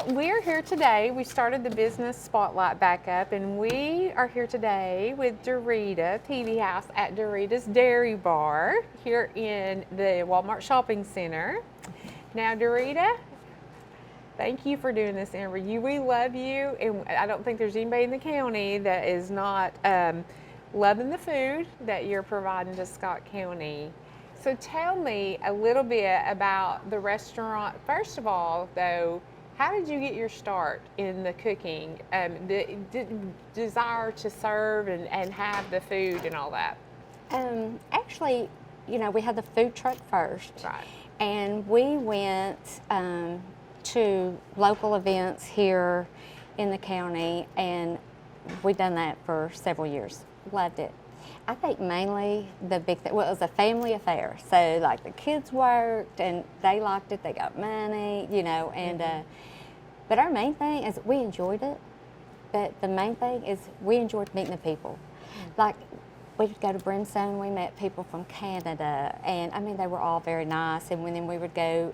we're here today. We started the business spotlight back up, and we are here today with Derita Peavy House at Derita's Dairy Bar here in the Walmart Shopping Center. Now, Derita, thank you for doing this interview. We love you, and I don't think there's anybody in the county that is not loving the food that you're providing to Scott County. So tell me a little bit about the restaurant. First of all, though, how did you get your start in the cooking? The desire to serve and have the food and all that? Actually, you know, we had the food truck first. Right. And we went to local events here in the county, and we've done that for several years. Loved it. I think mainly the big thing, well, it was a family affair. So like the kids worked and they liked it, they got money, you know, and but our main thing is we enjoyed it, but the main thing is we enjoyed meeting the people. Like we would go to Brimstone, we met people from Canada, and I mean, they were all very nice. And then we would go,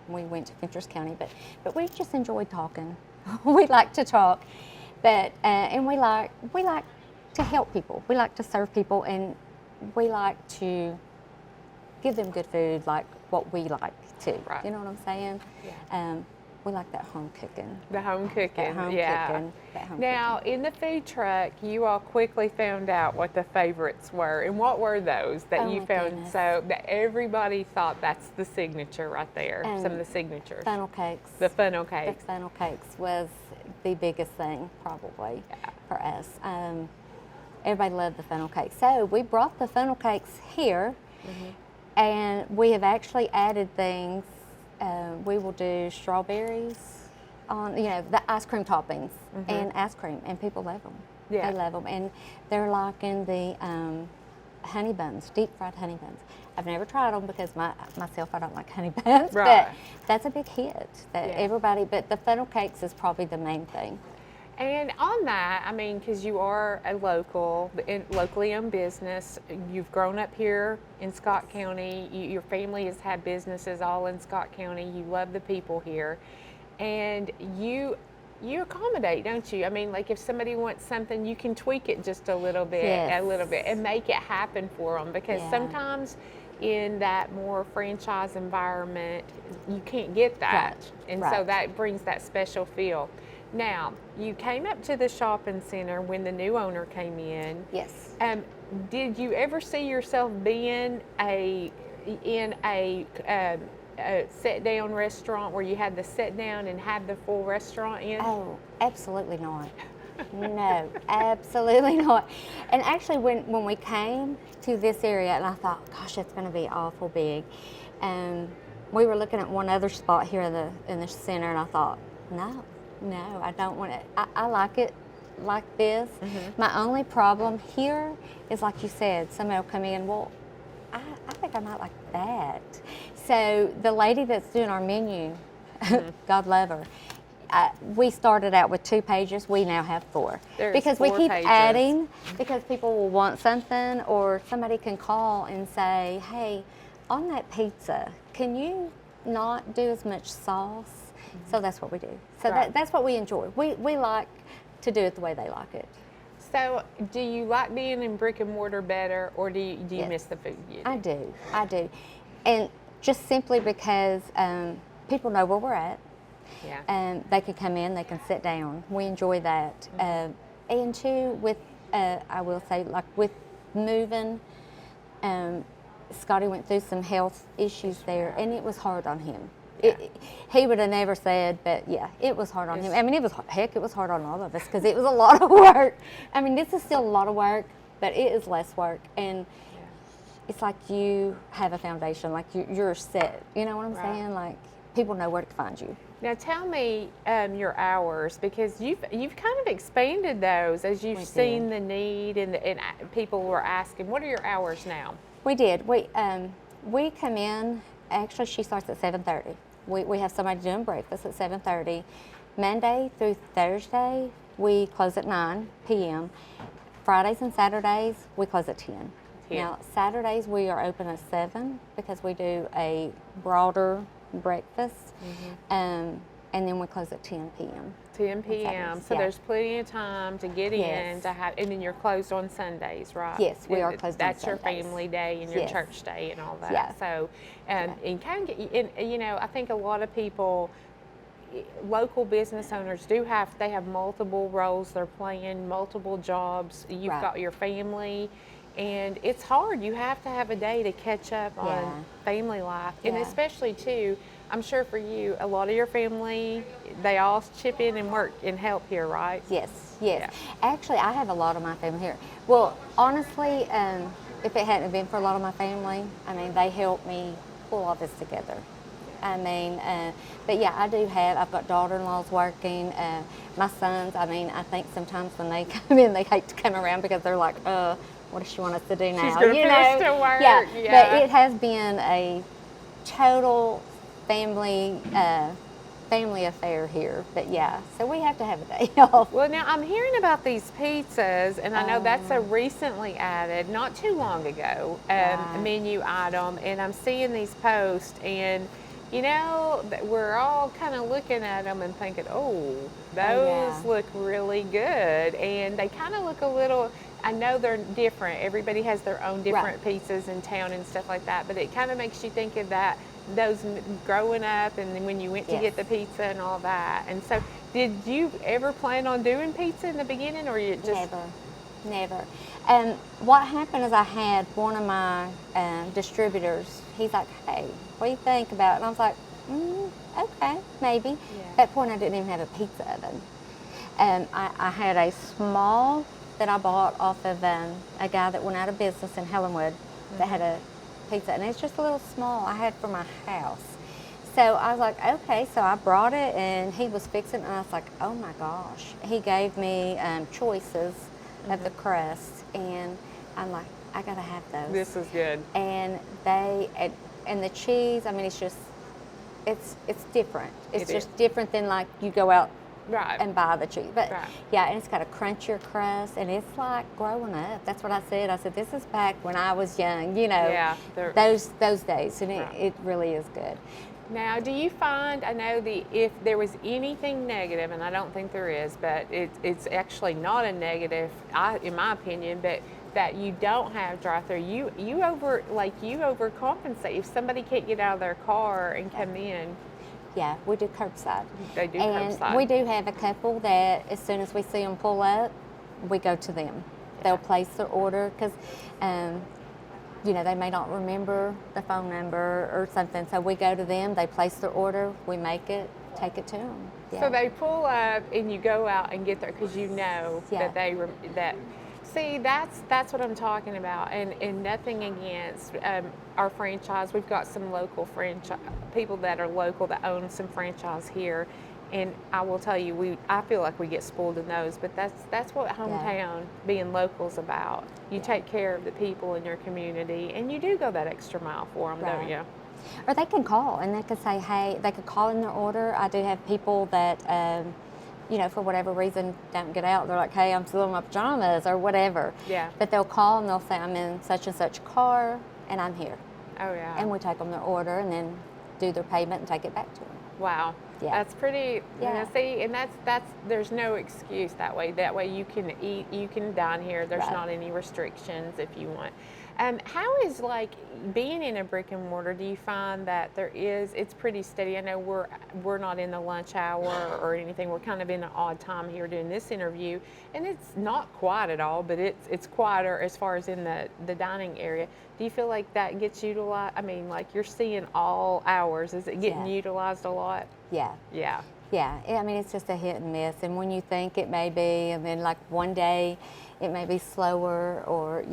we went to Fentress County, but we just enjoyed talking. We like to talk, but, and we like to help people. We like to serve people, and we like to give them good food, like what we like to. Right. You know what I'm saying? Yeah. We like that home cooking. The home cooking. That home yeah. cooking. That home Now, cooking. in the food truck, you all quickly found out what the favorites were, and what were those that Oh you my found goodness. so that everybody thought that's the signature right there? Some of the signatures. Funnel cakes. The funnel The cakes. funnel cakes was the biggest thing probably for us. Everybody loved the funnel cakes. So we brought the funnel cakes here, and we have actually added things. We will do strawberries on, you know, the ice cream toppings and ice cream, and people love them. Yeah. They love them, and they're liking the honey buns, deep fried honey buns. I've never tried them because myself I don't like honey buns, Right. but that's a big hit. That Yeah. everybody, but the funnel cakes is probably the main thing. And on that, I mean, because you are a locally owned business, you've grown up here in Scott County, your family has had businesses all in Scott County, you love the people here, and you accommodate, don't you? I mean, like if somebody wants something, you can tweak it just a little bit, and make it happen for them, because Yeah. sometimes in that more franchise environment, you can't get that. Right. And so Right. that brings that special feel. Now, you came up to the shopping center when the new owner came in. Yes. Did you ever see yourself being in a sit-down restaurant where you had to sit down and have the full restaurant in? Oh, absolutely not. No, absolutely not. And actually, when we came to this area, and I thought, gosh, it's going to be awful big. We were looking at one other spot here in the center, and I thought, no, I don't want it. I like it like this. My only problem here is, like you said, somebody will come in, well, I think I might like that. So the lady that's doing our menu, God love her, we started out with 2 pages. We now have 4. There's because 4 we keep pages. adding, because people will want something, or somebody can call and say, hey, on that pizza, can you not do as much sauce? So that's what we do. So Right. that's what we enjoy. We like to do it the way they like it. So, do you like being in brick and mortar better, or do you Yes. miss the food? I do. And just simply because people know where we're at. Yeah. They can come in, they can sit down. We enjoy that. And too, with, I will say, like with moving, Scotty went through some health issues there, and it was hard on him. Yeah. He would have never said, but yeah, it was hard on him. I mean, it was hard on all of us, because it was a lot of work. I mean, this is still a lot of work, but it is less work. And it's like you have a foundation, like you're set. You know what I'm saying? Like people know where to find you. Now tell me your hours, because you've kind of expanded those as you've seen the need, and people were asking, what are your hours now? We did. We come in. Actually, she starts at 7:30. We have somebody doing breakfast at 7:30. Monday through Thursday, we close at 9 p.m. Fridays and Saturdays, we close at 10. Now, Saturdays, we are open at 7 because we do a broader breakfast. and then we close at 10 p.m. 10 p.m. So Yeah. there's plenty of time to get in Yes. to have, and then you're closed on Sundays, right? Yes, we are closed on That's your Sundays. family day and your Yes. church day and all that. Yeah. So, and kind of, I think a lot of people, local business owners they have multiple roles they're playing, multiple jobs. You've Right. got your family, and it's hard. You have to have a day to catch up on family life, and Yeah. especially too, I'm sure for you, a lot of your family, they all chip in and work and help here, right? Yes. Yeah. Actually, I have a lot of my family here. Well, honestly, if it hadn't been for a lot of my family, I mean, they helped me pull all this together. I mean, but yeah, I've got daughter-in-laws working, my sons, I mean, I think sometimes when they come in, they hate to come around because they're like, what does she want us to do now? She's gonna put us to work. Yeah, Yeah. but it has been a total family affair here. But yeah, so we have to have a day off. Well, now I'm hearing about these pizzas, and I know that's a recently added, not too long ago, menu item, and I'm seeing these posts, and we're all kind of looking at them and thinking, oh, those look really good, and they kind of look a little, I know they're different. Everybody has their own different pizzas in town and stuff like that, but it kind of makes you think of those growing up, and then when you went to get the pizza and all that. And so, did you ever plan on doing pizza in the beginning, or you just never? What happened is I had one of my distributors. He's like, "Hey, what do you think about it?" And I was like, "Okay, maybe." Yeah. At that point, I didn't even have a pizza oven. I had a small that I bought off of a guy that went out of business in Helenwood that had a pizza, and it's just a little small I had for my house. So I was like, okay, so I brought it, and he was fixing it, and I was like, oh my gosh. He gave me choices of the crust, and I'm like, I gotta have those. This is good. And and the cheese, I mean, it's different. It's just different than like you go out and buy the cheese. But yeah, and it's got a crunchier crust, and it's like growing up. That's what I said. I said, this is back when I was young, those days, and it really is good. Now, do you find, I know if there was anything negative, and I don't think there is, but it's actually not a negative, in my opinion, but that you don't have drive-through, you overcompensate. If somebody can't get out of their car and come in. Yeah, we do curbside. They do and curbside. We do have a couple that as soon as we see them pull up, we go to them. They'll place their order because, they may not remember the phone number or something. So we go to them, they place their order, we make it, take it to them. Yeah. So they pull up and you go out and get there because that see, that's what I'm talking about, and nothing against our franchise. We've got some local people that are local that own some franchise here, and I will tell you, I feel like we get spoiled in those, but that's what hometown being local's about. You take care of the people in your community, and you do go that extra mile for them, don't you? Or they can call, and they can say, hey, they could call in their order. I do have people that for whatever reason, don't get out. They're like, hey, I'm still in my pajamas or whatever. Yeah. But they'll call and they'll say, I'm in such and such car and I'm here. Oh, yeah. And we take them their order and then do their payment and take it back to them. Wow. Yeah. That's pretty, yeah. See, and that's there's no excuse that way. That way you can eat, you can dine here. There's not any restrictions if you want. How is being in a brick and mortar? Do you find that it's pretty steady? I know we're not in the lunch hour or anything. We're kind of in an odd time here doing this interview, and it's not quiet at all, but it's quieter as far as in the dining area. Do you feel like that gets utilized? I mean, you're seeing all hours. Is it getting utilized a lot? Yeah. Yeah. Yeah, I mean, it's just a hit and miss. And when you think it may be, and then one day it may be slower, or,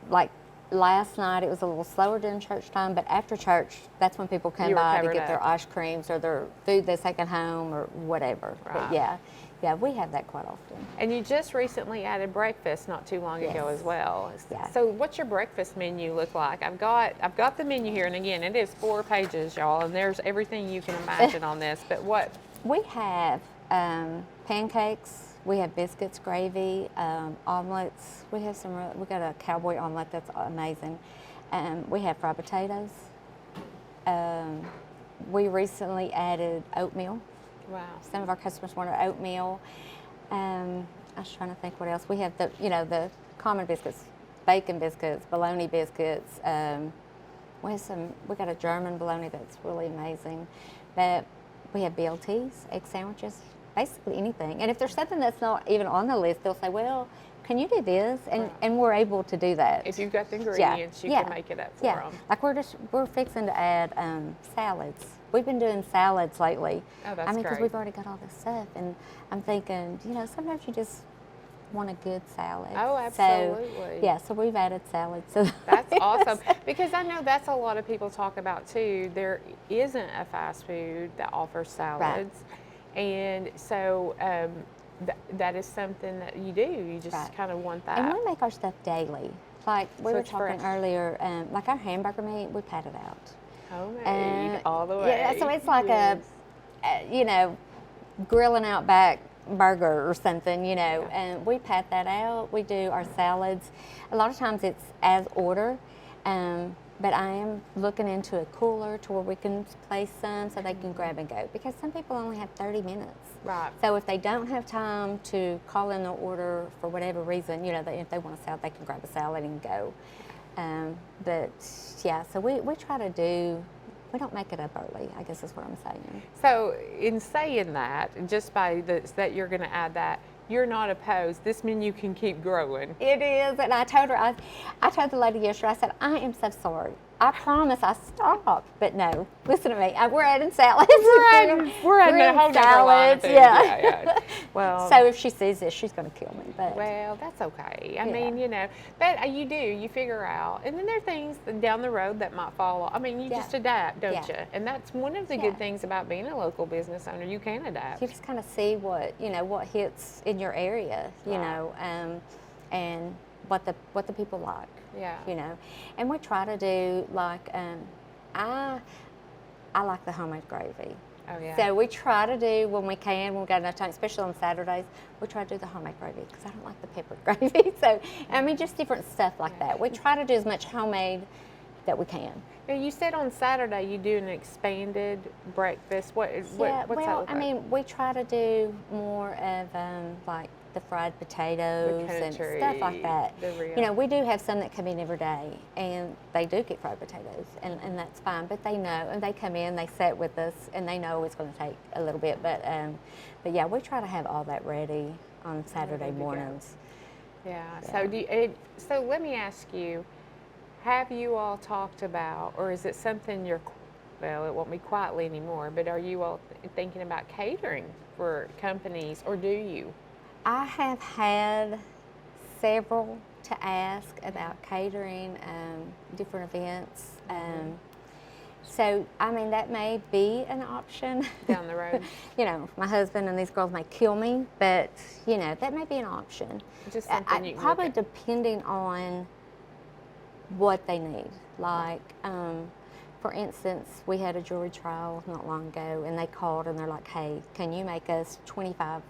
like last night it was a little slower during church time, but after church, that's when people come by to get their ice creams or their food they take at home or whatever. Right. But yeah, we have that quite often. And you just recently added breakfast not too long ago as well. Yeah. So what's your breakfast menu look like? I've got the menu here, and again, it is 4 pages, y'all, and there's everything you can imagine on this. But what? We have pancakes. We have biscuits, gravy, omelets. We got a cowboy omelet that's amazing. We have fried potatoes. we recently added oatmeal. Wow. Some of our customers wanted oatmeal. I was trying to think what else. We have the common biscuits, bacon biscuits, bologna biscuits. We got a German bologna that's really amazing. But we have BLTs, egg sandwiches, basically anything. And if there's something that's not even on the list, they'll say, well, can you do this? And we're able to do that. If you've got the ingredients, you can make it up for them. Like we're fixing to add salads. We've been doing salads lately. Oh, that's great. Because we've already got all this stuff, and I'm thinking, sometimes you just want a good salad. Oh, absolutely. So we've added salads. So that's awesome, because I know that's a lot of people talk about too. There isn't a fast food that offers salads, and so that is something that you do. You just kind of want that. And we make our stuff daily. Like we were talking fresh. earlier, like our hamburger meat, we pat it out. Homemade all the way. Yeah, so it's like a grilling out back burger or something, and we pat that out. We do our salads. A lot of times it's as order, but I am looking into a cooler to where we can place some so they can grab and go, because some people only have 30 minutes. Right. So if they don't have time to call in the order for whatever reason, if they want a salad, they can grab a salad and go. So we try to do. We don't make it up early, I guess is what I'm saying. So in saying that, just by that you're going to add that, you're not opposed. This menu can keep growing. It is, and I told her, I told the lady yesterday, I said, I am so sorry. I promise I stopped, but no. Listen to me. We're adding salads. We're adding a whole nother line of things. Yeah. Well, so if she sees this, she's going to kill me. But well, that's okay. I mean, but you figure out, and then there are things down the road that might follow. I mean, you just adapt, don't you? And that's one of the good things about being a local business owner. You can adapt. You just kind of see what hits in your area, and what the people like. Yeah. And we try to do like I like the homemade gravy. Oh yeah. So we try to do when we can, when we got enough time, especially on Saturdays, we try to do the homemade gravy because I don't like the peppered gravy. So I mean, just different stuff like that. We try to do as much homemade that we can. Now, you said on Saturday you do an expanded breakfast. What's that look like? I mean, we try to do more of like the fried potatoes and stuff like that. We do have some that come in every day, and they do get fried potatoes, and that's fine. But they know, and they come in, they sit with us, and they know it's going to take a little bit. But yeah, we try to have all that ready on Saturday mornings. Yeah. So let me ask you. Have you all talked about, or is it something it won't be quietly anymore, but are you all thinking about catering for companies, or do you? I have had several to ask about catering, different events. So, I mean, that may be an option. Down the road. My husband and these girls may kill me, but, that may be an option. Just something you can probably depending on what they need. Like, for instance, we had a jury trial not long ago, and they called and they're like, hey, can you make us 25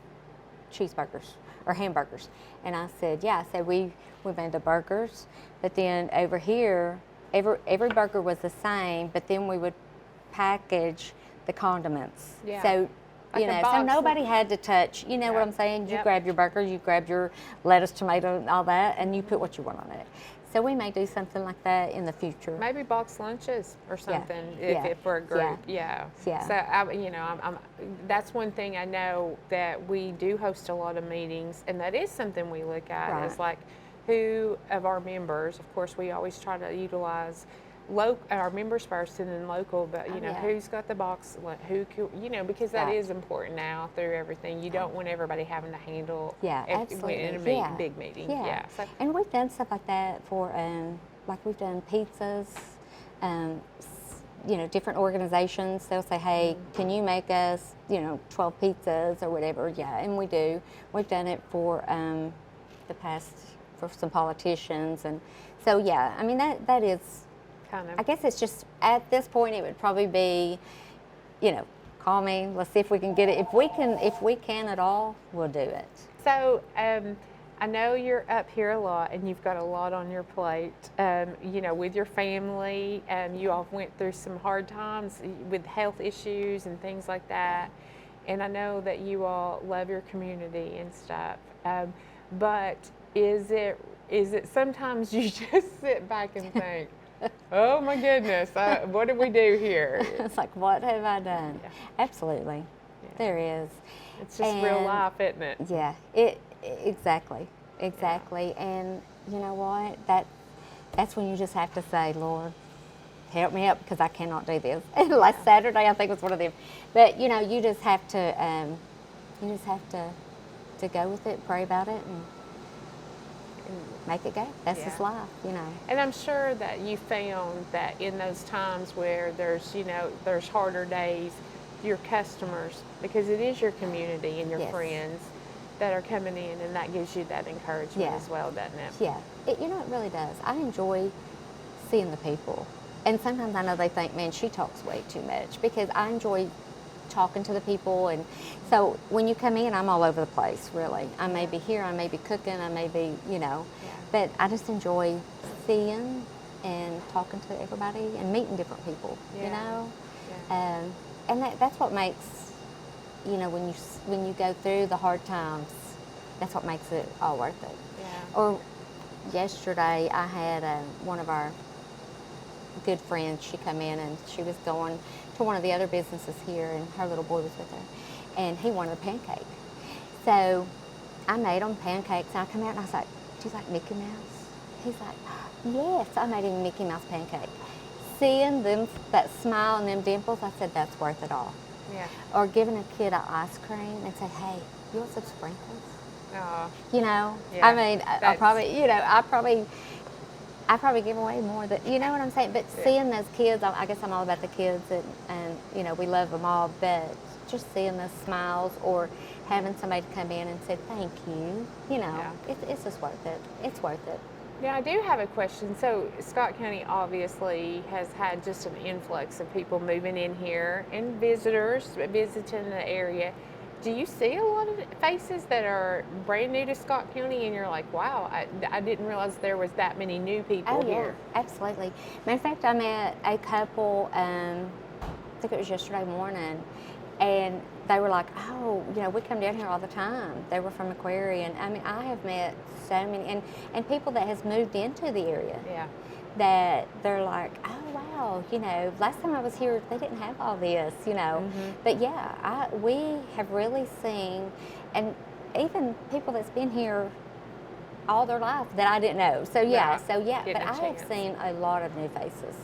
cheeseburgers or hamburgers? And I said, yeah. I said, we made the burgers, but then over here, every burger was the same, but then we would package the condiments. Yeah. So, Like so nobody had to touch, what I'm saying? You grab your burger, you grab your lettuce, tomato, and all that, and you put what you want on it. So we may do something like that in the future. Maybe box lunches or something if we're a group. Yeah. So that's one thing I know that we do host a lot of meetings, and that is something we look at is like who of our members. Of course, we always try to utilize our members first and then local, but who's got the box, because that is important now through everything. You don't want everybody having to handle absolutely. in a big meeting. Yeah. So, and we've done stuff like that for like we've done pizzas, different organizations. They'll say, hey, can you make us 12 pizzas or whatever? Yeah, and we do. We've done it for the past for some politicians, and so I mean that is kind of, I guess it's just at this point it would probably be, call me. Let's see if we can get it. If we can at all, we'll do it. So I know you're up here a lot and you've got a lot on your plate, you know, with your family. You all went through some hard times with health issues and things like that. And I know that you all love your community and stuff. But is it sometimes you just sit back and think, oh my goodness, what did we do here? It's like, what have I done? Yeah. Absolutely. Yeah. There is. It's just real life, isn't it? Yeah, exactly. And you know what? That's when you just have to say, Lord, help me up because I cannot do this. And last Saturday, I think was one of them. But you know, you just have to go with it, pray about it, and make it go. That's just life, you know. And I'm sure that you found that in those times where there's harder days, your customers, because it is your community and your friends that are coming in, and that gives you that encouragement as well, doesn't it? Yeah, it really does. I enjoy seeing the people. And sometimes I know they think, man, she talks way too much, because I enjoy talking to the people. And so when you come in, I'm all over the place, really. I may be here, I may be cooking, I may be, but I just enjoy seeing and talking to everybody and meeting different people, you know? Yeah. And that's what makes, when you go through the hard times, that's what makes it all worth it. Yeah. Or yesterday, I had one of our good friends, she come in and she was going to one of the other businesses here, and her little boy was with her, and he wanted a pancake. So I made him pancakes, and I come out and I was like, do you like Mickey Mouse? He's like, yes, I made him a Mickey Mouse pancake. Seeing them, that smile and them dimples, I said, that's worth it all. Yeah. Or giving a kid an ice cream and say, hey, you want some sprinkles? Yeah. I mean, I probably give away more than, you know what I'm saying? But seeing those kids, I guess I'm all about the kids, and we love them all, but just seeing those smiles or having somebody come in and say thank you, it's just worth it. It's worth it. Yeah, I do have a question. So Scott County obviously has had just an influx of people moving in here and visitors visiting the area. Do you see a lot of faces that are brand new to Scott County, and you're like, wow, I didn't realize there was that many new people here? Yeah, absolutely. Matter of fact, I met a couple, I think it was yesterday morning, and they were like, oh, we come down here all the time. They were from Macquarie, and I mean, I have met so many, and people that has moved into the area. Yeah. That they're like, oh wow, last time I was here, they didn't have all this, Mm-hmm. But yeah, we have really seen, and even people that's been here all their life that I didn't know. So yeah, but I have seen a lot of new faces,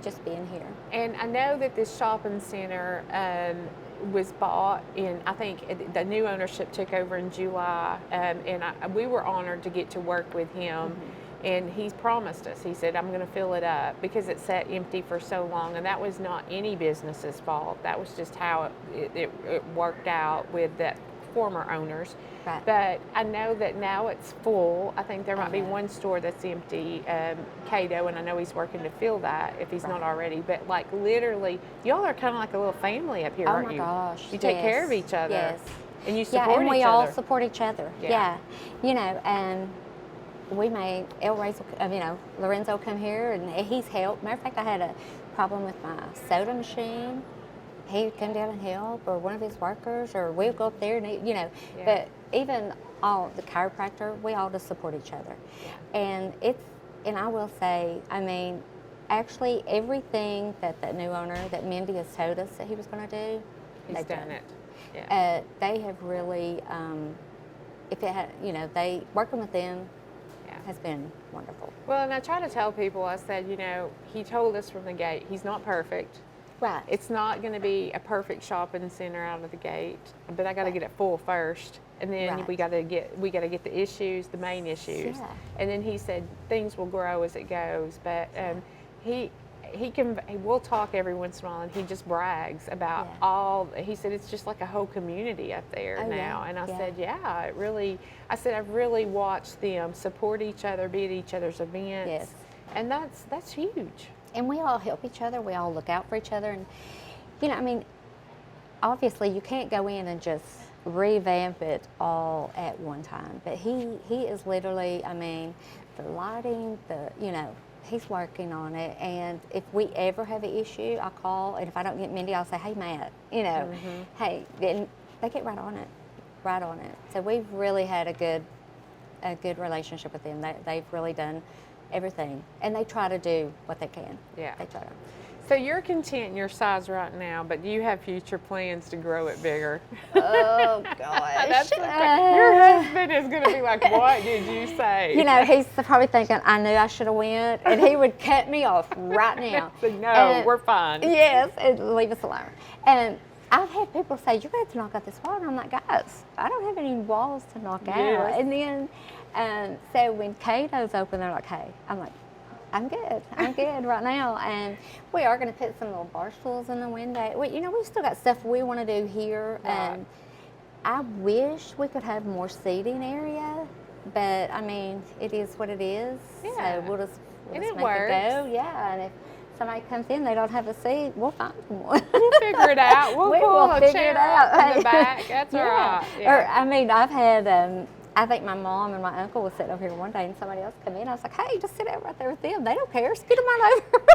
just being here. And I know that this shopping center was bought in, I think the new ownership took over in July, and we were honored to get to work with him. Mm-hmm. And he's promised us, he said, I'm going to fill it up, because it sat empty for so long. And that was not any business's fault. That was just how it worked out with the former owners. Right. But I know that now it's full. I think there might be one store that's empty, Cato, and I know he's working to fill that if he's not already. But like literally, y'all are kind of like a little family up here, aren't you? Oh my gosh. You take care of each other. Yes. And you support each other. Yeah, and we all support each other. Yeah. And we made Lorenzo come here, and he's helped. Matter of fact, I had a problem with my soda machine. He'd come down and help, or one of his workers, or we'd go up there and But even all the chiropractor, we all just support each other. Yeah. And I will say, I mean, actually everything that the new owner, that Mindy has told us that he was going to do, he's done it. Yeah. They have really, they working with them has been wonderful. Well, and I try to tell people, I said, he told us from the gate, he's not perfect. Right. It's not going to be a perfect shopping center out of the gate, but I got to get it full first, and then we got to get the issues, the main issues, and then he said things will grow as it goes. But we'll talk every once in a while, and he just brags about all. He said it's just like a whole community up there now, and I said, it really. I said I've really watched them support each other, be at each other's events, and that's huge. And we all help each other. We all look out for each other. And, I mean, obviously you can't go in and just revamp it all at one time. But he is literally, I mean, the lighting, he's working on it. And if we ever have an issue, I call, and if I don't get Mindy, I'll say, hey, Matt, hey, and they get right on it. So we've really had a good relationship with them. They've really done everything, and they try to do what they can. Yeah. They try to. So you're content in your size right now, but do you have future plans to grow it bigger? Oh, gosh. Your husband is going to be like, what did you say? He's probably thinking, I knew I should have went, and he would cut me off right now. So, no, we're fine. Yes, and leave us alone. And I've had people say, you're going to have to knock out this wall. And I'm like, guys, I don't have any walls to knock out. And then, so when Cato's open, they're like, hey, I'm like, I'm good right now. And we are going to put some little bar stools in the window. We've still got stuff we want to do here. Right. I wish we could have more seating area, but I mean, it is what it is. Yeah. So we'll just And make it it works. go. Yeah, and if somebody comes in, they don't have a seat, we'll find them one. We'll figure it out. We'll We pull will a figure chair it out. out in the back. That's all right. Yeah. Or, I mean, I've had, I think my mom and my uncle was sitting over here one day and somebody else come in. I was like, hey, just sit out right there with them. They don't care. Scoot them on over.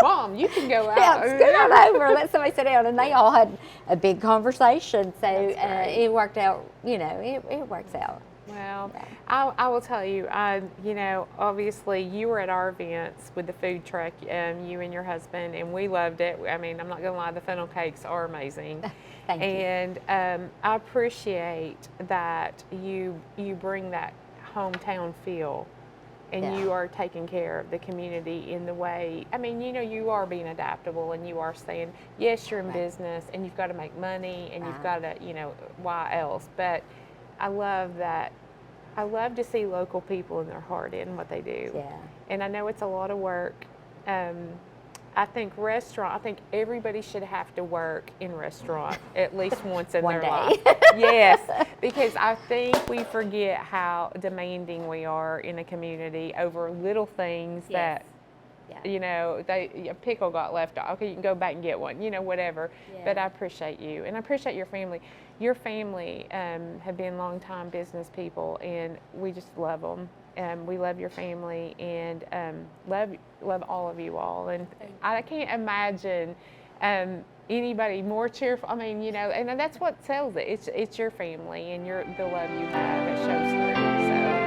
Mom, you can go out. Yeah, scoot on over. Let somebody sit down. And they all had a big conversation. So it worked out, it works out. Well, Yeah. I will tell you, obviously you were at our events with the food truck, you and your husband, and we loved it. I mean, I'm not going to lie, the funnel cakes are amazing. Thank you. And I appreciate that you bring that hometown feel, and Yeah. you are taking care of the community in the way, I mean, you are being adaptable, and you are saying, yes, you're in Right. business, and you've got to make money, and you've Right. got to, why else? But I love that. I love to see local people in their heart in what they do. Yeah. And I know it's a lot of work. I think everybody should have to work in restaurant at least once in One their day. life. Yes, because I think we forget how demanding we are in a community over little things Yes. that, Yeah. a pickle got left off. Okay, you can go back and get one, whatever. Yeah. But I appreciate you, and I appreciate your family. Your family have been longtime business people, and we just love them. We love your family, and love all of you all. And I can't imagine anybody more cheerful. I mean, and that's what sells it. It's your family and the love you have. It shows through. So.